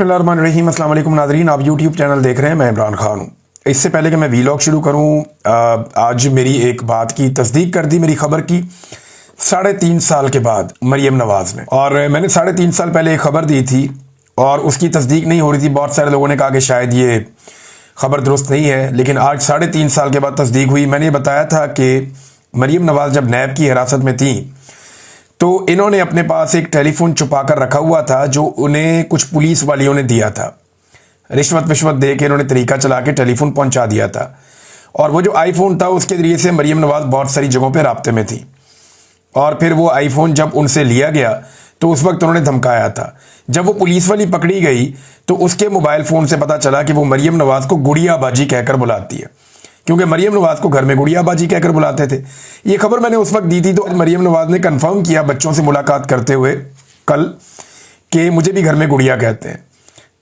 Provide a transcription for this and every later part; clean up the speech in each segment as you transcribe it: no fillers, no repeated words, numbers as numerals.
बिस्मिल्लाहिर्रहमानिर्रहीम। अस्सलाम वालेकुम नाज़रीन, आप यूट्यूब चैनल देख रहे हैं। मैं इमरान खान हूँ। इससे पहले कि मैं वीलॉग शुरू करूँ, आज मेरी एक बात की तस्दीक कर दी, मेरी खबर की 3.5 साल के बाद मरियम नवाज़ ने। और मैंने 3.5 साल पहले एक खबर दी थी और उसकी तस्दीक नहीं हो रही थी। बहुत सारे लोगों ने कहा कि शायद ये खबर दुरुस्त नहीं है, लेकिन आज 3.5 साल के बाद तस्दीक हुई। मैंने बताया था कि मरियम नवाज़ जब नैब की हिरासत में थी तो इन्होंने अपने पास एक टेलीफोन छुपा कर रखा हुआ था जो उन्हें कुछ पुलिस वालियों ने दिया था। रिश्वत विश्वत दे के इन्होंने तरीका चला के टेलीफोन पहुंचा दिया था। और वो जो आईफोन था उसके ज़रिए से मरियम नवाज़ बहुत सारी जगहों पे राब्ते में थी। और फिर वो आईफोन जब उनसे लिया गया तो उस वक्त उन्होंने धमकाया था। जब वो पुलिस वाली पकड़ी गई तो उसके मोबाइल फ़ोन से पता चला कि वो मरियम नवाज़ को गुड़िया बाजी कहकर बुलाती है, क्योंकि मरियम नवाज़ को घर में गुड़िया बाजी कहकर बुलाते थे। ये खबर मैंने उस वक्त दी थी। तो मरियम नवाज़ ने कंफर्म किया बच्चों से मुलाकात करते हुए कल कि मुझे भी घर में गुड़िया कहते हैं।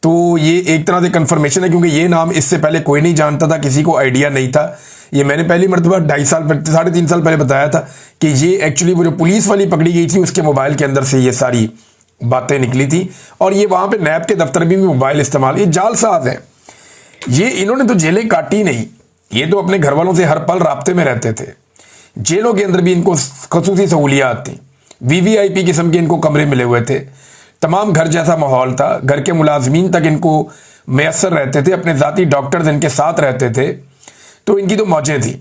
तो ये एक तरह से कंफर्मेशन है, क्योंकि ये नाम इससे पहले कोई नहीं जानता था, किसी को आइडिया नहीं था। ये मैंने पहली मरतबा 3.5 साल पहले बताया था कि ये एक्चुअली वो जो पुलिस वाली पकड़ी गई थी उसके मोबाइल के अंदर से ये सारी बातें निकली थी। और ये वहाँ पर नैब के दफ्तर में भी मोबाइल इस्तेमाल, ये जालसाज हैं। ये इन्होंने तो जेलें काटी नहीं, ये तो अपने घर वालों से हर पल राब्ते में रहते थे। जेलों के अंदर भी इनको खसूसी सहूलियात थी, वीवीआईपी किस्म के इनको कमरे मिले हुए थे, तमाम घर जैसा माहौल था, घर के मुलाजमीन तक इनको मैसर रहते थे, अपने ज़ाती डॉक्टर्स इनके साथ रहते थे। तो इनकी तो मौजें थी।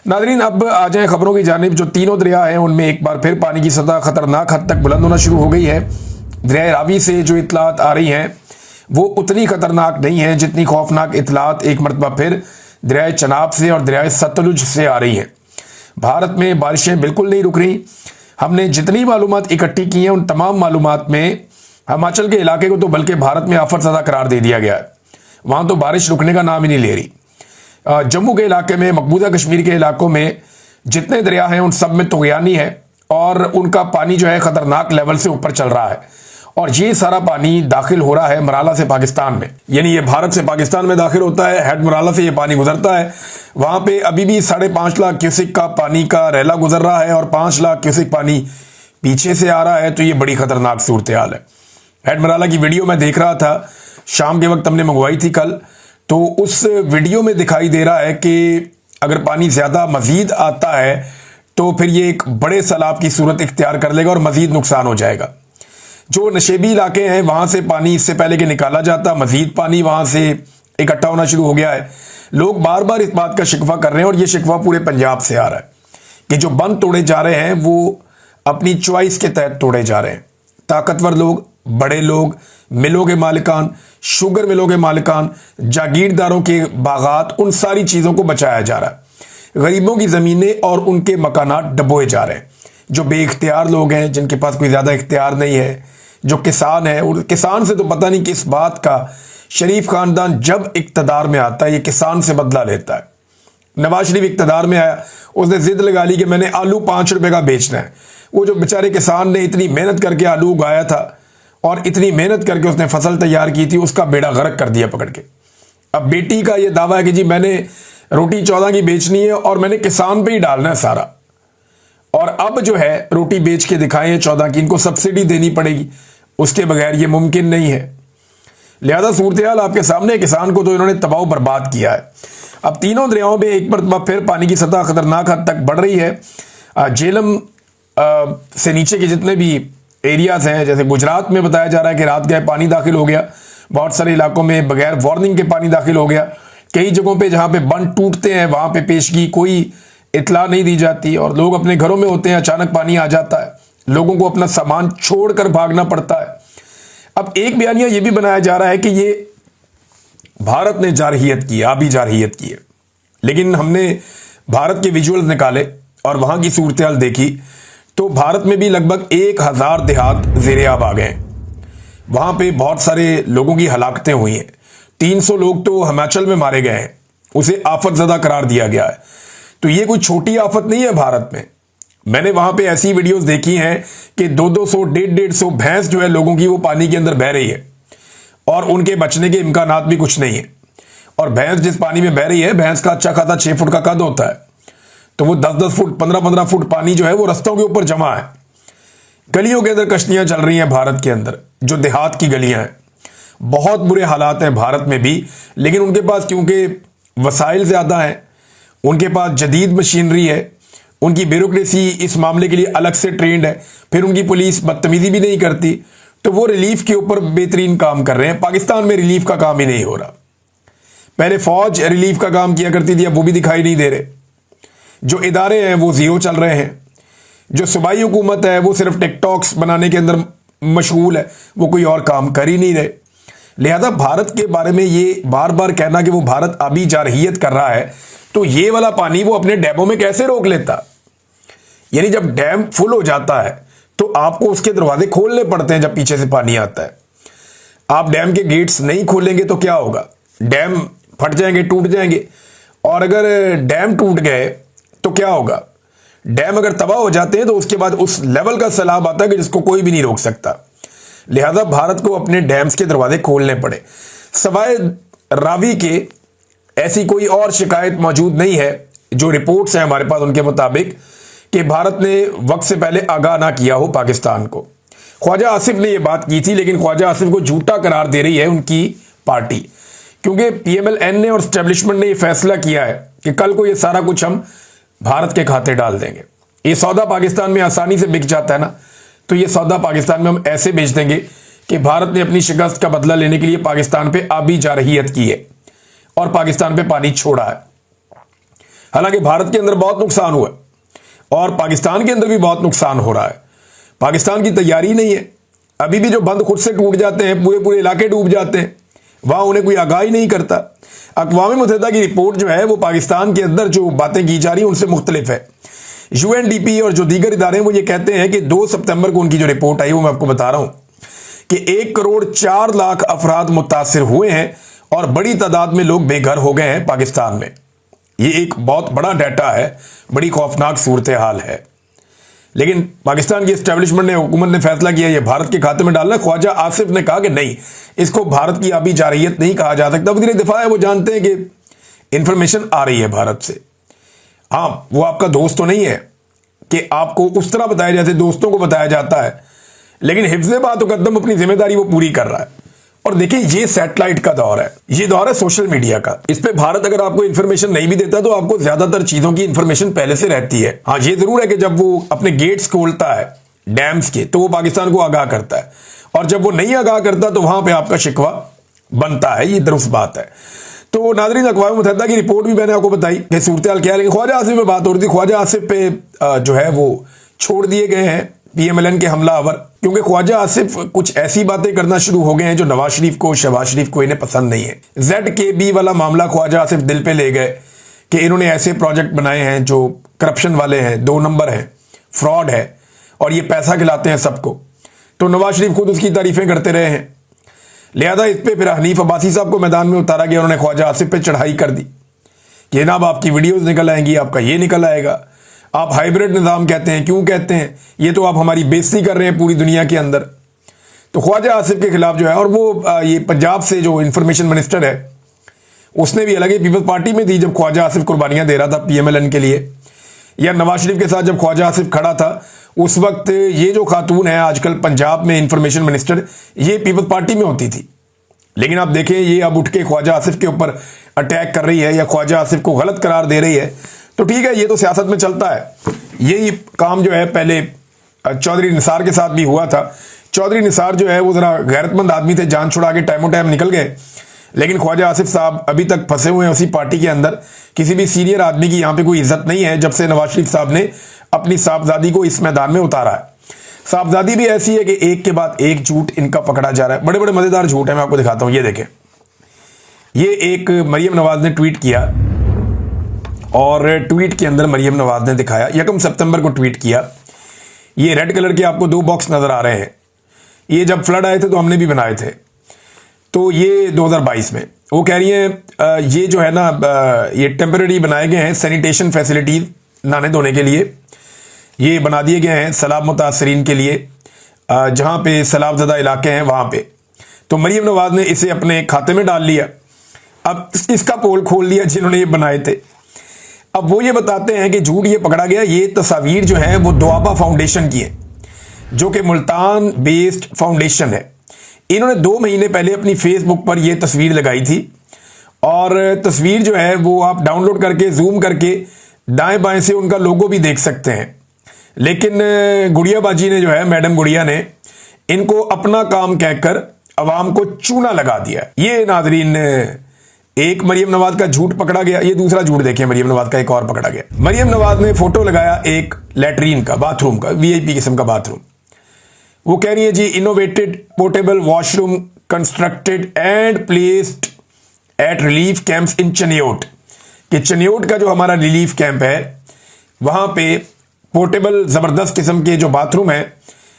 नाज़रीन, अब आ जाएँ खबरों की जानिब। जो तीनों दरिया हैं उनमें एक बार फिर पानी की सतह ख़तरनाक हद तक बुलंद होना शुरू हो गई है। दरिया रावी से जो इतलात आ रही हैं वो उतनी ख़तरनाक नहीं है जितनी खौफनाक इतलात एक मरतबा फिर दरियाए चनाब से और दरियाए सतलुज से आ रही हैं। भारत में बारिशें बिल्कुल नहीं रुक रही। हमने जितनी मालूमात इकट्ठी की हैं उन तमाम मालूमात में हिमाचल के इलाके को तो बल्कि भारत में आफत ज़दा करार दे दिया गया है। वहाँ तो बारिश रुकने का नाम ही नहीं ले रही। जम्मू के इलाके में, मकबूजा कश्मीर के इलाकों में जितने दरिया हैं उन सब में तुग़यानी है और उनका पानी जो है ख़तरनाक लेवल से ऊपर चल रहा है। और ये सारा पानी दाखिल हो रहा है मराला से पाकिस्तान में, यानी ये भारत से पाकिस्तान में दाखिल होता है। हेड मराला से ये पानी गुजरता है। वहाँ पे अभी भी 5.5 लाख क्यूसिक का पानी का रैला गुजर रहा है और 5 लाख क्यूसिक पानी पीछे से आ रहा है। तो ये बड़ी ख़तरनाक सूरत हाल है। हेड मराला की वीडियो मैं देख रहा था, शाम के वक्त हमने मंगवाई थी कल। तो उस वीडियो में दिखाई दे रहा है कि अगर पानी ज़्यादा मज़ीद आता है तो फिर ये एक बड़े सैलाब की सूरत इख्तियार कर लेगा और मज़ीद नुकसान हो जाएगा। जो नशेबी इलाके हैं वहाँ से पानी इससे पहले कि निकाला जाता, मज़ीद पानी वहाँ से इकट्ठा होना शुरू हो गया है। लोग बार बार इस बात का शिकवा कर रहे हैं और ये शिकवा पूरे पंजाब से आ रहा है कि जो बंद तोड़े जा रहे हैं वो अपनी चॉइस के तहत तोड़े जा रहे हैं। ताकतवर लोग, बड़े लोग, मिलों के मालिकान, शुगर मिलों के मालिकान, जागीरदारों के बागात, उन सारी चीज़ों को बचाया जा रहा है। गरीबों की ज़मीनें और उनके मकानात डबोए जा रहे हैं। जो बेइख्तियार लोग हैं, जिनके पास कोई ज़्यादा इख्तियार नहीं है, जो किसान है, और किसान से तो पता नहीं किस बात का शरीफ खानदान जब इक़्तिदार में आता है ये किसान से बदला लेता है। नवाज शरीफ इक़्तिदार में आया, उसने जिद लगा ली कि मैंने आलू 5 रुपए का बेचना है। वो जो बेचारे किसान ने इतनी मेहनत करके आलू उगाया था और इतनी मेहनत करके उसने फसल तैयार की थी, उसका बेड़ा गर्क कर दिया पकड़ के। अब बेटी का ये दावा है कि जी मैंने रोटी 14 की बेचनी है और मैंने किसान पे ही डालना है सारा, और अब जो है रोटी बेच के दिखाएं 14 की, इनको सब्सिडी देनी पड़ेगी, उसके बगैर ये मुमकिन नहीं है। लिहाजा सूरत हाल आपके सामने। किसान को तो इन्होंने तबाह बर्बाद किया है। अब तीनों दरियाओं में एक मरतबा फिर पानी की सतह खतरनाक हद तक बढ़ रही है। झेलम से नीचे के जितने भी एरियाज हैं, जैसे गुजरात में बताया जा रहा है कि रात गए पानी दाखिल हो गया, बहुत सारे इलाकों में बगैर वार्निंग के पानी दाखिल हो गया। कई जगहों पे जहाँ पे बंद टूटते हैं वहाँ पे पेशगी कोई इतला नहीं दी जाती और लोग अपने घरों में होते हैं, अचानक पानी आ जाता है, लोगों को अपना सामान छोड़कर भागना पड़ता है। अब एक बयानिया ये भी बनाया जा रहा है कि ये भारत ने जारहियत की, आबी जारहियत की है, लेकिन हमने भारत के विजुअल्स निकाले और वहाँ की सूरत हाल देखी तो भारत में भी लगभग 1000 देहात ज़ेरे-आब आ गए। वहाँ पे बहुत सारे लोगों की हलाकतें हुई हैं। 300 लोग तो हिमाचल में मारे गए हैं, उसे आफत ज़दा करार दिया गया है। तो ये कोई छोटी आफत नहीं है भारत में। मैंने वहाँ पे ऐसी वीडियोस देखी हैं कि 200 150 भैंस जो है लोगों की वो पानी के अंदर बह रही है और उनके बचने के इम्कानात भी कुछ नहीं है। और भैंस जिस पानी में बह रही है, भैंस का अच्छा खासा 6 फुट का कद होता है, तो वो 10-10 फुट 15-15 फुट पानी जो है वो रास्तों के ऊपर जमा है। गलियों के अंदर कश्तियां चल रही हैं भारत के अंदर, जो देहात की गलियां हैं बहुत बुरे हालात हैं भारत में भी, लेकिन उनके पास क्योंकि वसाइल ज़्यादा हैं, उनके पास जदीद मशीनरी है, उनकी ब्यूरोक्रेसी इस मामले के लिए अलग से ट्रेंड है, फिर उनकी पुलिस बदतमीजी भी नहीं करती, तो वो रिलीफ के ऊपर बेहतरीन काम कर रहे हैं। पाकिस्तान में रिलीफ का काम ही नहीं हो रहा। पहले फौज रिलीफ का काम किया करती थी, अब वो भी दिखाई नहीं दे रहे। जो इदारे हैं वो जीरो चल रहे हैं। जो सूबाई हुकूमत है वो सिर्फ टिकटॉक्स बनाने के अंदर मशगूल है, वो कोई और काम कर ही नहीं रहे। लिहाजा भारत के बारे में ये बार बार कहना कि वो भारत अभी जारहियत कर रहा है, तो ये वाला पानी वो अपने डैमों में कैसे रोक लेता? यानी जब डैम फुल हो जाता है तो आपको उसके दरवाजे खोलने पड़ते हैं जब पीछे से पानी आता है। आप डैम के गेट्स नहीं खोलेंगे तो क्या होगा? डैम फट जाएंगे, टूट जाएंगे। और अगर डैम टूट गए तो क्या होगा? डैम अगर तबाह हो जाते हैं तो उसके बाद उस लेवल का सैलाब आता है कि जिसको कोई भी नहीं रोक सकता। लिहाजा भारत को अपने डैम्स के दरवाजे खोलने पड़े। सवाए रावी के ऐसी कोई और शिकायत मौजूद नहीं है। जो रिपोर्ट्स हैं हमारे पास उनके मुताबिक कि भारत ने वक्त से पहले आगाह ना किया हो पाकिस्तान को। ख्वाजा आसिफ ने यह बात की थी, लेकिन ख्वाजा आसिफ को झूठा करार दे रही है उनकी पार्टी, क्योंकि PMLN ने और स्टैब्लिशमेंट ने यह फैसला किया है कि कल को यह सारा कुछ हम भारत के खाते डाल देंगे। ये सौदा पाकिस्तान में आसानी से बिक जाता है ना, तो ये सौदा पाकिस्तान में हम ऐसे बेच देंगे कि भारत ने अपनी शिकस्त का बदला लेने के लिए पाकिस्तान पे आबी जारहियत की है और पाकिस्तान पे पानी छोड़ा है। हालांकि भारत के अंदर बहुत नुकसान हुआ और पाकिस्तान के अंदर भी बहुत नुकसान हो रहा है। पाकिस्तान की तैयारी नहीं है। अभी भी जो बंद खुद से टूट जाते हैं, पूरे पूरे इलाके डूब जाते हैं, वहां उन्हें कोई आगाही नहीं करता। अक़वाम मुत्तहिदा की रिपोर्ट जो है वो पाकिस्तान के अंदर जो बातें की जा रही हैं उनसे मुख्तलिफ है। UNDP और जो दीगर इदारे हैं वो ये कहते हैं कि 2 सितंबर को उनकी जो रिपोर्ट आई वो मैं आपको बता रहा हूं कि 1,04,00,000 अफराद मुतासिर हुए हैं और बड़ी तादाद में लोग बेघर हो गए हैं पाकिस्तान में। ये एक बहुत बड़ा डाटा है, बड़ी खौफनाक सूरत हाल है। लेकिन पाकिस्तान की एस्टेब्लिशमेंट ने, हुकूमत ने फैसला किया ये भारत के खाते में डालना। ख्वाजा आसिफ ने कहा कि नहीं, इसको भारत की आबी जारहियत नहीं कहा जा सकता। वज़ीर दिफा है, वो जानते हैं कि इंफॉर्मेशन आ रही है भारत से। हाँ, वो आपका दोस्त तो नहीं है कि आपको उस तरह बताया जैसे दोस्तों को बताया जाता है, लेकिन हिफ्ज़े बात मुक़द्दम अपनी जिम्मेदारी वो पूरी कर रहा है। और देखिए, ये सैटेलाइट का दौर है, ये दौर है सोशल मीडिया का। इस पे भारत अगर आपको इंफॉर्मेशन नहीं भी देता तो आपको ज्यादातर चीजों की इंफॉर्मेशन पहले से रहती है। हाँ, ये जरूर है कि जब वो अपने गेट्स खोलता है डैम्स के तो वो पाकिस्तान को आगाह करता है, और जब वो नहीं आगाह करता तो वहां पर आपका शिकवा बनता है। ये दुरुस्त बात है। तो नाज़रीन, अक़वाम मुत्तहिदा की रिपोर्ट भी मैंने आपको बताई कि सूरत हाल क्या है, लेकिन ख्वाजा आसिफ में बात हो रही थी। ख्वाजा आसिफ पे जो है वो छोड़ दिए गए हैं PMLN के हमलावर, क्योंकि ख्वाजा आसिफ कुछ ऐसी बातें करना शुरू हो गए हैं जो नवाज शरीफ को, शहबाज शरीफ को इन्हें पसंद नहीं है। ZKB वाला मामला ख्वाजा आसिफ दिल पे ले गए कि इन्होंने ऐसे प्रोजेक्ट बनाए हैं जो करप्शन वाले हैं, 2 नंबर हैं, फ्रॉड है और ये पैसा खिलाते हैं सबको। तो नवाज शरीफ खुद उसकी तारीफें करते रहे हैं। लिहाजा इस पर फिर हनीफ अब्बासी साहब को मैदान में उतारा गया। उन्होंने ख्वाजा आसिफ पे चढ़ाई कर दी कि जनाब आपकी वीडियोस निकल आएंगी, आपका ये निकल आएगा, आप हाइब्रिड निज़ाम कहते हैं, क्यों कहते हैं, ये तो आप हमारी बेइज्जती कर रहे हैं पूरी दुनिया के अंदर। तो ख्वाजा आसिफ के खिलाफ जो है, और वो ये पंजाब से जो इंफॉर्मेशन मिनिस्टर है उसने भी, अलग पीपल्स पार्टी में थी जब ख्वाजा आसिफ कुर्बानियां दे रहा था PMLN के लिए, या नवाज शरीफ के साथ जब ख्वाजा आसिफ खड़ा था उस वक्त ये जो खातून है आजकल पंजाब में इंफॉर्मेशन मिनिस्टर, ये पीपल्स पार्टी में होती थी। लेकिन आप देखें, ये अब उठ के ख्वाजा आसिफ के ऊपर अटैक कर रही है या ख्वाजा आसिफ को गलत करार दे रही है। तो ठीक है, ये तो सियासत में चलता है। यही काम जो है पहले चौधरी निसार के साथ भी हुआ था। चौधरी निसार जो है वो ज़रा गैरतमंद आदमी थे, जान छुड़ा के टाइमों टाइम निकल गए, लेकिन ख्वाजा आसिफ साहब अभी तक फंसे हुए हैं उसी पार्टी के अंदर। किसी भी सीनियर आदमी की यहाँ पे कोई इज्जत नहीं है जब से नवाज शरीफ साहब ने अपनी साहबजादी को इस मैदान में उतारा है। साहबजादी भी ऐसी है कि एक के बाद एक झूठ इनका पकड़ा जा रहा है। बड़े बड़े मजेदार झूठ है, मैं आपको दिखाता हूं। ये देखें, ये एक मरियम नवाज ने ट्वीट किया और ट्वीट के अंदर मरियम नवाज ने दिखाया, 1 सितंबर को ट्वीट किया। ये रेड कलर के आपको 2 बॉक्स नजर आ रहे हैं। ये जब फ्लड आए थे तो हमने भी बनाए थे। तो ये 2022 में वो कह रही है ये जो है ना, ये टेम्पररी बनाए गए हैं सैनिटेशन फैसिलिटीज नहाने धोने के लिए, ये बना दिए गए हैं सैलाब मुतासरीन के लिए, जहाँ पे सैलाब ज़दा इलाके हैं वहाँ पे। तो मरियम नवाज ने इसे अपने खाते में डाल लिया। अब इसका पोल खोल लिया जिन्होंने ये बनाए थे। अब वो ये बताते हैं कि झूठ ये पकड़ा गया। ये तस्वीर जो है वो दुआबा फाउंडेशन की है, जो कि मुल्तान बेस्ड फाउंडेशन है। इन्होंने 2 महीने पहले अपनी फेसबुक पर यह तस्वीर लगाई थी और तस्वीर जो है वो आप डाउनलोड करके जूम करके दाएं बाएं से उनका लोगो भी देख सकते हैं। लेकिन गुड़िया बाजी ने जो है, मैडम गुड़िया ने इनको अपना काम कहकर अवाम को चूना लगा दिया। ये नाजरीन, एक मरियम नवाज का झूठ पकड़ा गया, ये दूसरा झूठ देखिए मरियम नवाज का एक और पकड़ा गया। मरियम नवाज ने फोटो लगाया एक लैट्रीन का, बाथरूम का, वीआईपी किस्म का बाथरूम। वो कह रही है जी, innovated portable washroom constructed and placed at relief camps in Chiniot, कि चनियोट का जो हमारा रिलीफ कैंप है वहां पे पोर्टेबल जबरदस्त किस्म के जो बाथरूम है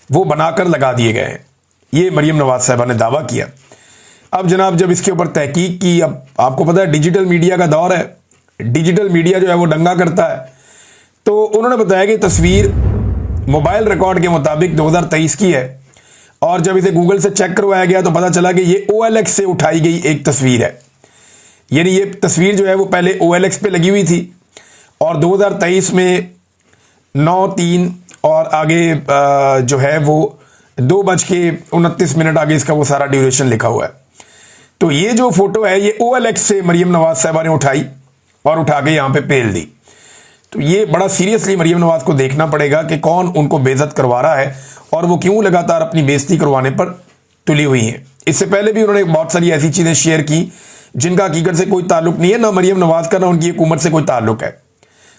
वो बनाकर लगा दिए गए हैं। ये मरियम नवाज साहबा ने दावा किया। अब जनाब जब इसके ऊपर तहकीक की, अब आपको पता है डिजिटल मीडिया का दौर है, डिजिटल मीडिया जो है वो दंगा करता है, तो उन्होंने बताया कि तस्वीर मोबाइल रिकॉर्ड के मुताबिक 2023 की है और जब इसे गूगल से चेक करवाया गया तो पता चला कि ये OLX से उठाई गई एक तस्वीर है। यानी ये तस्वीर जो है वो पहले OLX पे लगी हुई थी और 2023 में 9:03 और आगे जो है वो 2:29 आगे इसका वो सारा ड्यूरेशन लिखा हुआ है। तो ये जो फोटो है ये OLX से मरियम नवाज साहबा ने उठाई और उठा के यहां पे पेल दी। तो ये बड़ा सीरियसली मरियम नवाज को देखना पड़ेगा कि कौन उनको बेइज्जत करवा रहा है और वो क्यों लगातार अपनी बेइज्जती करवाने पर तुली हुई हैं। इससे पहले भी उन्होंने बहुत सारी ऐसी चीजें शेयर की जिनका हकीकत से कोई ताल्लुक नहीं है, ना मरियम नवाज का ना उनकी हुकूमत से कोई ताल्लुक है।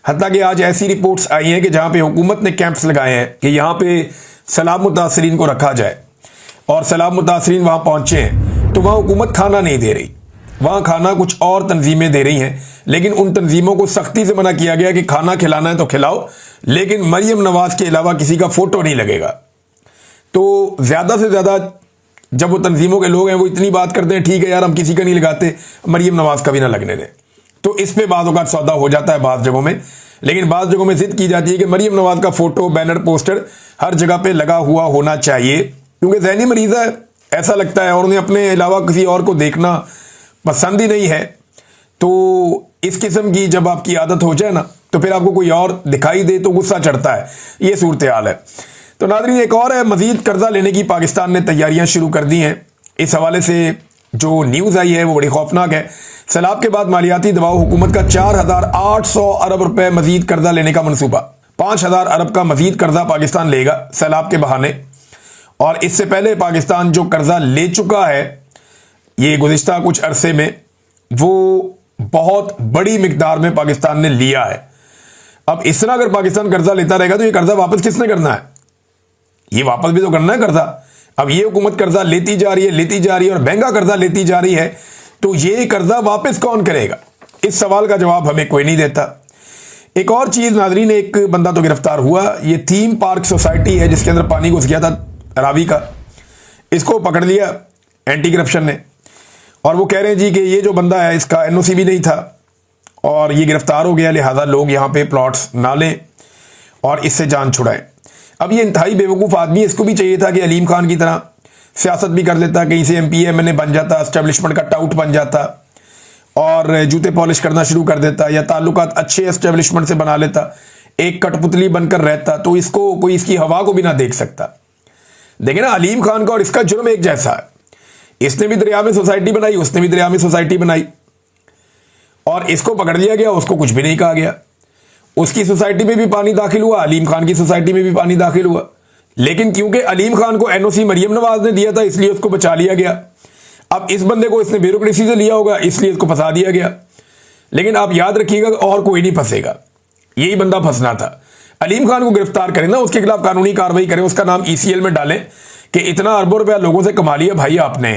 हत्ता कि आज ऐसी रिपोर्ट्स आई हैं कि जहां पे हुकूमत ने कैंप्स लगाए हैं कि यहां पे सैलाब मुतासरीन को रखा जाए और सैलाब मुतासरीन वहां पहुंचे हैं तो वहां हुकूमत खाना नहीं दे रही, वहां खाना कुछ और तंजीमें दे रही हैं। लेकिन उन तंजीमों को सख्ती से मना किया गया कि खाना खिलाना है तो खिलाओ, लेकिन मरियम नवाज के अलावा किसी का फोटो नहीं लगेगा। तो ज्यादा से ज्यादा जब वो तंजीमों के लोग हैं वो इतनी बात करते हैं, ठीक है यार हम किसी का नहीं लगाते, मरियम नवाज का भी ना लगने दें। तो इस पे बाज़ औक़ात सौदा हो जाता है बाज़ जगहों में, लेकिन बाज़ जगहों में जिद की जाती है कि मरियम नवाज का फोटो, बैनर, पोस्टर हर जगह पे लगा हुआ होना चाहिए, क्योंकि ज़हनी मरीज़ है ऐसा लगता है और उन्हें अपने अलावा किसी और को देखना पसंद ही नहीं है। तो इस किस्म की जब आपकी आदत हो जाए ना तो फिर आपको कोई और दिखाई दे तो गुस्सा चढ़ता है, ये सूरत हाल है। तो नाज़रीन एक और है, मजीद कर्जा लेने की पाकिस्तान ने तैयारियां शुरू कर दी हैं। इस हवाले से जो न्यूज़ आई है वो बड़ी खौफनाक है। सैलाब के बाद मालियाती दबाव, हुकूमत का 4,800 अरब रुपए मजीद कर्जा लेने का मनसूबा, 5,000 अरब का मजीद कर्जा पाकिस्तान लेगा सैलाब के बहाने। और इससे पहले पाकिस्तान जो कर्जा ले चुका है ये गुज़िश्ता कुछ अरसे में, वो बहुत बड़ी मिकदार में पाकिस्तान ने लिया है। अब इस तरह अगर पाकिस्तान कर्जा लेता रहेगा तो ये कर्जा वापस किसने करना है? ये वापस भी तो करना है कर्जा। अब ये हुकूमत कर्जा लेती जा रही है और महंगा कर्जा लेती जा रही है, तो ये कर्जा वापस कौन करेगा? इस सवाल का जवाब हमें कोई नहीं देता। एक और चीज नाजरीन, एक बंदा तो गिरफ्तार हुआ, ये थीम पार्क सोसाइटी है जिसके अंदर पानी घुस गया था रावी का, इसको पकड़ लिया एंटी करप्शन ने और वो कह रहे हैं जी कि ये जो बंदा है इसका NOC भी नहीं था और ये गिरफ्तार हो गया, लिहाजा लोग यहाँ पे प्लॉट्स ना लें और इससे जान छुड़ाएं। अब ये इंतहाई बेवकूफ़ आदमी, इसको भी चाहिए था कि अलीम खान की तरह सियासत भी कर लेता, कहीं से MP MNA बन जाता, एस्टेब्लिशमेंट का टाउट बन जाता और जूते पॉलिश करना शुरू कर देता या ताल्लुकात अच्छे एस्टेब्लिशमेंट से बना लेता, एक कठपुतली बनकर रहता, तो इसको कोई इसकी हवा को भी ना देख सकता। देखें ना, अलीम खान का और इसका जुर्म एक जैसा है। इसने भी दरिया में सोसाइटी बनाई, उसने भी दरिया में सोसाइटी बनाई और इसको पकड़ लिया गया, उसको कुछ भी नहीं कहा गया। उसकी सोसाइटी में भी पानी दाखिल हुआ, अलीम खान की सोसाइटी में भी पानी दाखिल हुआ, लेकिन क्योंकि अलीम खान को NOC मरियम नवाज ने दिया था इसलिए उसको बचा लिया गया। अब इस बंदे को इसने ब्यूरोक्रेसी से लिया होगा इसलिए इसको फंसा दिया गया। लेकिन आप याद रखिएगा और कोई नहीं फंसेगा, यही बंदा फंसना था। अलीम खान को गिरफ्तार करें ना, उसके खिलाफ कानूनी कार्रवाई करें, उसका नाम ECL में डालें कि इतना अरबों रुपया लोगों से कमा लिया भाई आपने,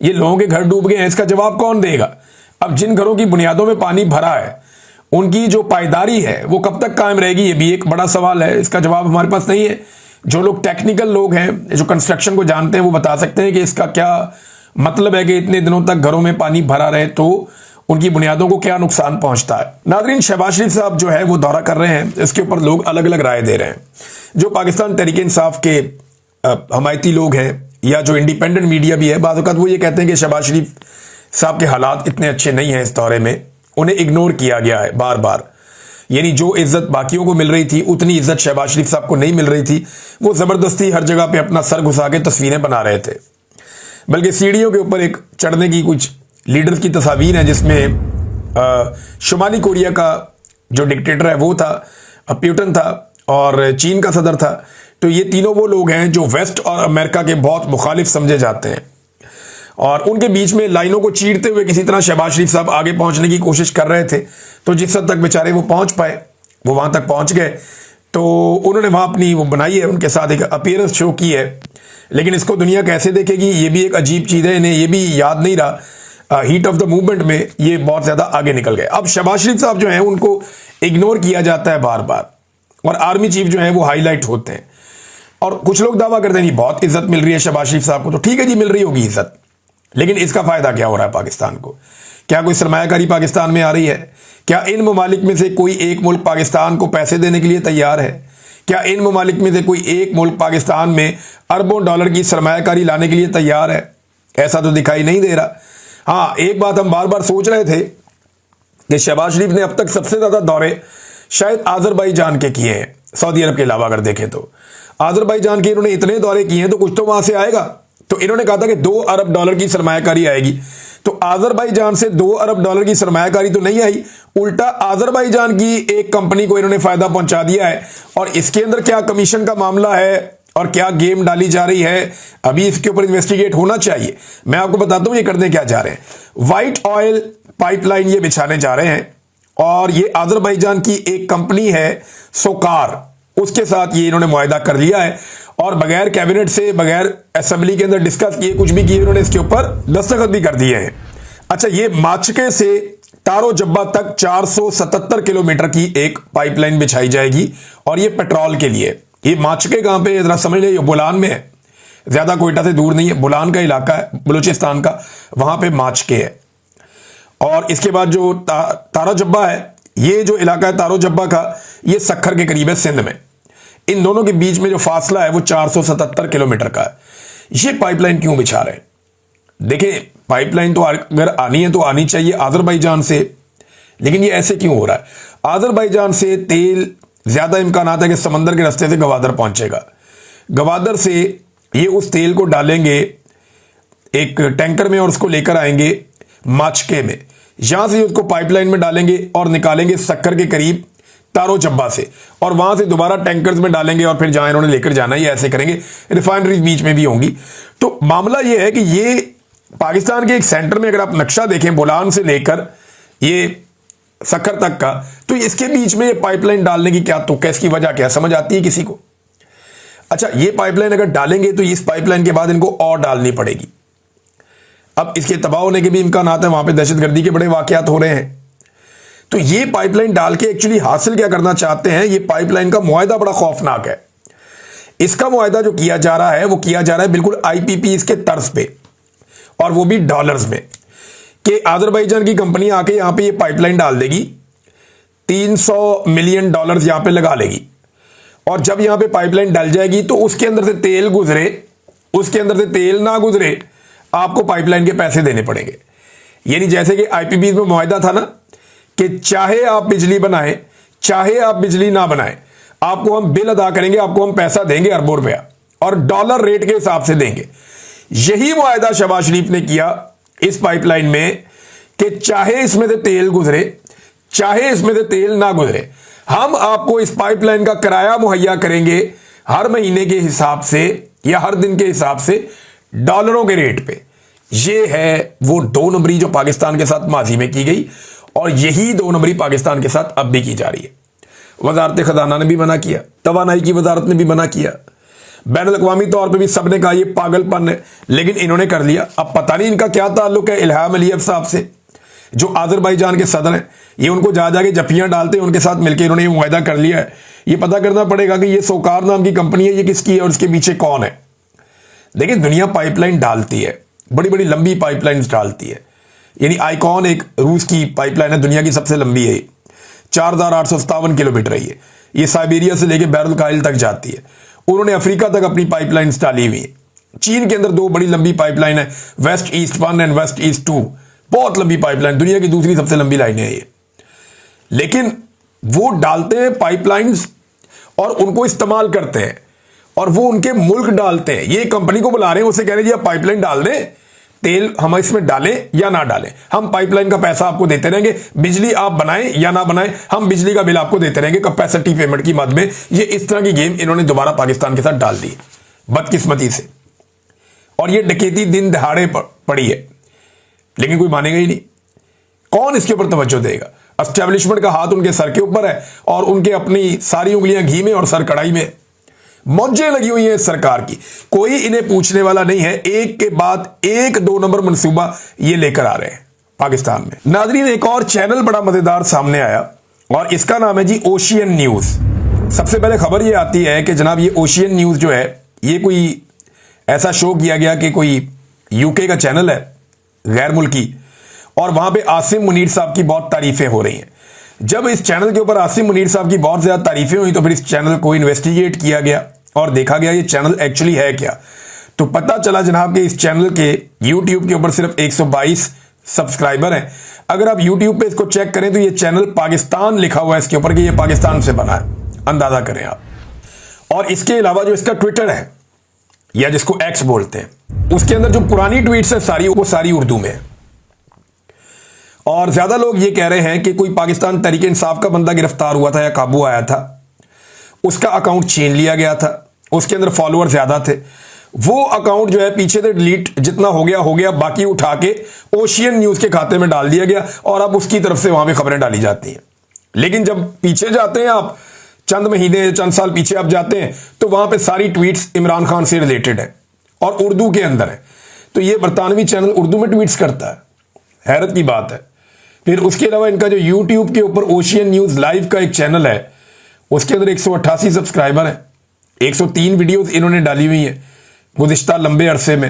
ये लोगों के घर डूब गए हैं, इसका जवाब कौन देगा? अब जिन घरों की बुनियादों में पानी भरा है उनकी जो पायदारी है वो कब तक कायम रहेगी, ये भी एक बड़ा सवाल है। इसका जवाब हमारे पास नहीं है। जो लोग टेक्निकल लोग हैं, जो कंस्ट्रक्शन को जानते हैं, वो बता सकते हैं कि इसका क्या मतलब है कि इतने दिनों तक घरों में पानी भरा रहे तो उनकी बुनियादों को क्या नुकसान पहुंचता है। नाज़रीन, शहबाज शरीफ साहब जो है वो दौरा कर रहे हैं, इसके ऊपर लोग अलग अलग राय दे रहे हैं। जो पाकिस्तान तहरीक इंसाफ के हमायती लोग हैं या जो इंडिपेंडेंट मीडिया भी है, बाज़ औक़ात वो ये कहते हैं कि शहबाज शरीफ साहब के हालात इतने अच्छे नहीं हैं इस दौरे में, उन्हें इग्नोर किया गया है बार बार। यानी जो इज्जत बाकियों को मिल रही थी उतनी इज्जत शहबाज शरीफ साहब को नहीं मिल रही थी। वो ज़बरदस्ती हर जगह पे अपना सर घुसा के तस्वीरें बना रहे थे। बल्कि सीढ़ियों के ऊपर एक चढ़ने की कुछ लीडर्स की तस्वीर है, जिसमें शुमाली कोरिया का जो डिक्टेटर है वो था, प्यूटन था, और चीन का सदर था। तो ये तीनों वो लोग हैं जो वेस्ट और अमेरिका के बहुत मुखालिफ समझे जाते हैं, और उनके बीच में लाइनों को चीरते हुए किसी तरह शहबाज शरीफ साहब आगे पहुंचने की कोशिश कर रहे थे। तो जिस हद तक बेचारे वो पहुंच पाए, वो वहां तक पहुंच गए। तो उन्होंने वहां अपनी वो बनाई है, उनके साथ एक अपीयरेंस शो की है, लेकिन इसको दुनिया कैसे देखेगी ये भी एक अजीब चीज़ है। इन्हें ये भी याद नहीं रहा, हीट ऑफ द मूवमेंट में ये बहुत ज़्यादा आगे निकल गए। अब शहबाज शरीफ साहब जो हैं उनको इग्नोर किया जाता है बार बार, और आर्मी चीफ जो है वो हाईलाइट होते हैं, और कुछ लोग दावा करते हैं बहुत इज्जत मिल रही है शहबाज शरीफ साहब को। तो ठीक है जी, मिल रही होगी इज्जत, लेकिन इसका फायदा क्या हो रहा है पाकिस्तान को? क्या कोई सरमायाकारी पाकिस्तान में आ रही है? क्या इन ममालिक में से कोई एक मुल्क पाकिस्तान को पैसे देने के लिए तैयार है? क्या इन ममालिक में से कोई एक मुल्क पाकिस्तान में अरबों डॉलर की सरमायाकारी लाने के लिए तैयार है? ऐसा तो दिखाई नहीं दे रहा। हाँ, एक बात हम बार बार सोच रहे थे कि शहबाज शरीफ ने अब तक सबसे ज्यादा दौरे शायद आजरबाईजान के किए हैं, सऊदी अरब के अलावा अगर देखें तो। आजरबाईजान के इन्होंने इतने दौरे किए हैं, तो कुछ तो वहां से आएगा। तो इन्होंने कहा था कि 2 अरब डॉलर की सरमायाकारी आएगी, तो आजरबाईजान से 2 अरब डॉलर की सरमायाकारी तो नहीं आई, उल्टा आजरबाईजान की एक कंपनी को इन्होंने फायदा पहुंचा दिया है। और इसके अंदर क्या कमीशन का मामला है और क्या गेम डाली जा रही है, अभी इसके ऊपर इन्वेस्टिगेट होना चाहिए। मैं आपको बताता हूं ये करने क्या जा रहे हैं। व्हाइट ऑयल पाइपलाइन ये बिछाने जा रहे हैं, और ये आजरबाईजान की एक कंपनी है सोकार, उसके साथ ये इन्होंने मुआहदा कर लिया है, और बगैर कैबिनेट से, बगैर असेंबली के अंदर डिस्कस किए, कुछ भी किए, इन्होंने इसके ऊपर दस्तखत भी कर दिए हैं। अच्छा, ये माचके से तारो जब्बा तक 477 किलोमीटर की एक पाइपलाइन बिछाई जाएगी, और ये पेट्रोल के लिए। ये माचके कहां पे, जरा समझ ले, बुलान में है, ज्यादा कोयटा से दूर नहीं है, बुलान का इलाका है बलूचिस्तान का, वहां पे माचके है। और इसके बाद जो तारो जब्बा है, ये जो इलाका है तारो जब्बा का, ये सखर के करीब है, सिंध में। इन दोनों के बीच में जो फासला है वो 477 किलोमीटर का है। ये पाइपलाइन क्यों बिछा रहे हैं? देखिए, पाइपलाइन तो अगर आनी है तो आनी चाहिए आजरबाईजान से, लेकिन ये ऐसे क्यों हो रहा है? आजरबाईजान से तेल ज्यादा इम्कान है कि समंदर के रास्ते से गवादर पहुंचेगा। गवादर से ये उस तेल को डालेंगे एक टैंकर में और उसको लेकर आएंगे माचके में, यहां से उसको पाइपलाइन में डालेंगे और निकालेंगे सक्कर के करीब तारो जब्बा से, और वहां से दोबारा टैंकर्स में डालेंगे, और फिर जहां इन्होंने लेकर जाना है ये ऐसे करेंगे। रिफाइनरीज बीच में भी होंगी। तो मामला ये है कि ये पाकिस्तान के एक सेंटर में अगर आप नक्शा देखें, बोलान से लेकर ये सक्कर तक का, तो इसके बीच में ये पाइपलाइन डालने की क्या तुक है, इसकी वजह क्या समझ आती है किसी को? अच्छा, ये पाइपलाइन अगर डालेंगे तो इस पाइपलाइन के बाद इनको और डालनी पड़ेगी। अब इसके तबाह होने के भी इम्कान आते हैं, वहां पे दहशतगर्दी के बड़े वाकयात हो रहे हैं। तो ये पाइपलाइन डाल के एक्चुअली हासिल क्या करना चाहते हैं? ये पाइपलाइन का मुआहदा बड़ा खौफनाक है। इसका मुआहदा जो किया जा रहा है वो किया जा रहा है बिल्कुल IPP के तर्ज पे, और वो भी डॉलर्स में, कि आजरबाईजान की कंपनी आके यहां पे ये पाइपलाइन डाल देगी, 300 मिलियन डॉलर्स यहां पे लगा लेगी, और जब यहां पे पाइपलाइन डल जाएगी तो उसके अंदर से तेल गुजरे, उसके अंदर से तेल ना गुजरे, आपको पाइपलाइन के पैसे देने पड़ेंगे। यानी जैसे कि IPP में मुआहदा था ना कि चाहे आप बिजली बनाएं, चाहे आप बिजली ना बनाएं, आपको हम बिल अदा करेंगे, आपको हम पैसा देंगे अरबों रुपया, और डॉलर रेट के हिसाब से देंगे। यही मुआहदा शहबाज शरीफ ने किया इस पाइपलाइन में कि चाहे इसमें से तेल गुजरे, चाहे इसमें से तेल ना गुजरे, हम आपको इस पाइपलाइन का किराया मुहैया करेंगे हर महीने के हिसाब से या हर दिन के हिसाब से, डॉलरों के रेट पे। ये है वो 2 नंबरी जो पाकिस्तान के साथ माजी में की गई, और यही 2 नंबरी पाकिस्तान के साथ अब भी की जा रही है। वजारत खजाना ने भी मना किया, तवानाई की वजारत ने भी मना किया, बैनुल-अक़वामी तौर पे भी सबने कहा ये पागलपन है, लेकिन इन्होंने कर लिया। अब पता नहीं इनका क्या ताल्लुक है इल्हाम अलीयव साहब से, जो आजरबाईजान के सदर हैं। ये उनको जा जाके जफ्फियां डालते हैं, उनके साथ मिलकर इन्होंने ये मुआहदा कर लिया है। ये पता करना पड़ेगा कि ये सोकार नाम की कंपनी है, ये किसकी है और इसके पीछे कौन है। देखिए, दुनिया पाइपलाइन डालती है, बड़ी बड़ी लंबी पाइपलाइन डालती है। यानी आइकॉन एक रूस की पाइपलाइन है, दुनिया की सबसे लंबी है, 4857 किलोमीटर है। ये साइबेरिया से लेकर बैरुल काहिल तक जाती है। उन्होंने अफ्रीका तक अपनी पाइपलाइन डाली हुई है। चीन के अंदर 2 बड़ी लंबी पाइपलाइन है, west east 1 and west east 2, बहुत लंबी पाइपलाइन, दुनिया की दूसरी सबसे लंबी लाइनें हैं ये। लेकिन वो डालते हैं पाइपलाइंस और उनको इस्तेमाल करते हैं, और वो उनके मुल्क डालते हैं। ये कंपनी को बुला रहे हैं, उसे कह रहे हैं जी आप पाइपलाइन डाल दें, तेल हम इसमें डालें या ना डालें, हम पाइपलाइन का पैसा आपको देते रहेंगे, बिजली आप बनाएं या ना बनाएं, हम बिजली का बिल आपको देते रहेंगे कैपेसिटी पेमेंट की मद में। ये इस तरह की गेम इन्होंने दोबारा पाकिस्तान के साथ डाल दी बदकिस्मती से, और ये डकैती दिन दहाड़े पड़ी है, लेकिन कोई मानेगा ही नहीं। कौन इसके ऊपर तवज्जो देगा? एस्टेब्लिशमेंट का हाथ उनके सर के ऊपर है और उनके अपनी सारी उंगलियां घी में और सर कढ़ाई में। मौजें लगी हुई हैं सरकार की, कोई इन्हें पूछने वाला नहीं है। एक के बाद एक 2 नंबर मंसूबा ये लेकर आ रहे हैं पाकिस्तान में। नाज़रीन, एक और चैनल बड़ा मजेदार सामने आया और इसका नाम है जी ओशियन न्यूज। सबसे पहले खबर ये आती है कि जनाब ये ओशियन न्यूज जो है, ये कोई ऐसा शो किया गया कि कोई यूके का चैनल है गैर मुल्की, और वहां पे आसिम मुनीर साहब की बहुत तारीफें हो रही हैं। जब इस चैनल के ऊपर आसिम मुनीर साहब की बहुत ज्यादा तारीफें हुई तो फिर इस चैनल को इन्वेस्टिगेट किया गया और देखा गया ये चैनल एक्चुअली है क्या। तो पता चला जनाब कि इस चैनल के यूट्यूब के ऊपर सिर्फ 122 सब्सक्राइबर हैं। अगर आप यूट्यूब पे इसको चेक करें तो ये चैनल पाकिस्तान लिखा हुआ है इसके ऊपर कि ये पाकिस्तान से बना है, अंदाजा करें आप। और इसके अलावा जो इसका ट्विटर है या जिसको एक्स बोलते हैं, उसके अंदर जो पुरानी ट्वीट्स है सारी, वो सारी उर्दू में है। और ज्यादा लोग ये कह रहे हैं कि कोई पाकिस्तान तहरीक इंसाफ का बंदा गिरफ्तार हुआ था या काबू आया था, उसका अकाउंट छीन लिया गया था, उसके अंदर फॉलोअर ज्यादा थे, वो अकाउंट जो है पीछे से डिलीट जितना हो गया, बाकी उठा के ओशियन न्यूज के खाते में डाल दिया गया और अब उसकी तरफ से वहां पे खबरें डाली जाती हैं। लेकिन जब पीछे जाते हैं आप, चंद महीने चंद साल पीछे आप जाते हैं, तो वहां पे सारी ट्वीट्स इमरान खान से रिलेटेड है और उर्दू के अंदर है। तो ये बरतानवी चैनल उर्दू में ट्वीट्स करता है, हैरत की बात है। फिर उसके अलावा इनका जो यूट्यूब के ऊपर ओशियन न्यूज लाइव का एक चैनल है, उसके अंदर 188 सब्सक्राइबर है, 103 वीडियोस इन्होंने डाली हुई है गुज़िश्ता लंबे अरसे में।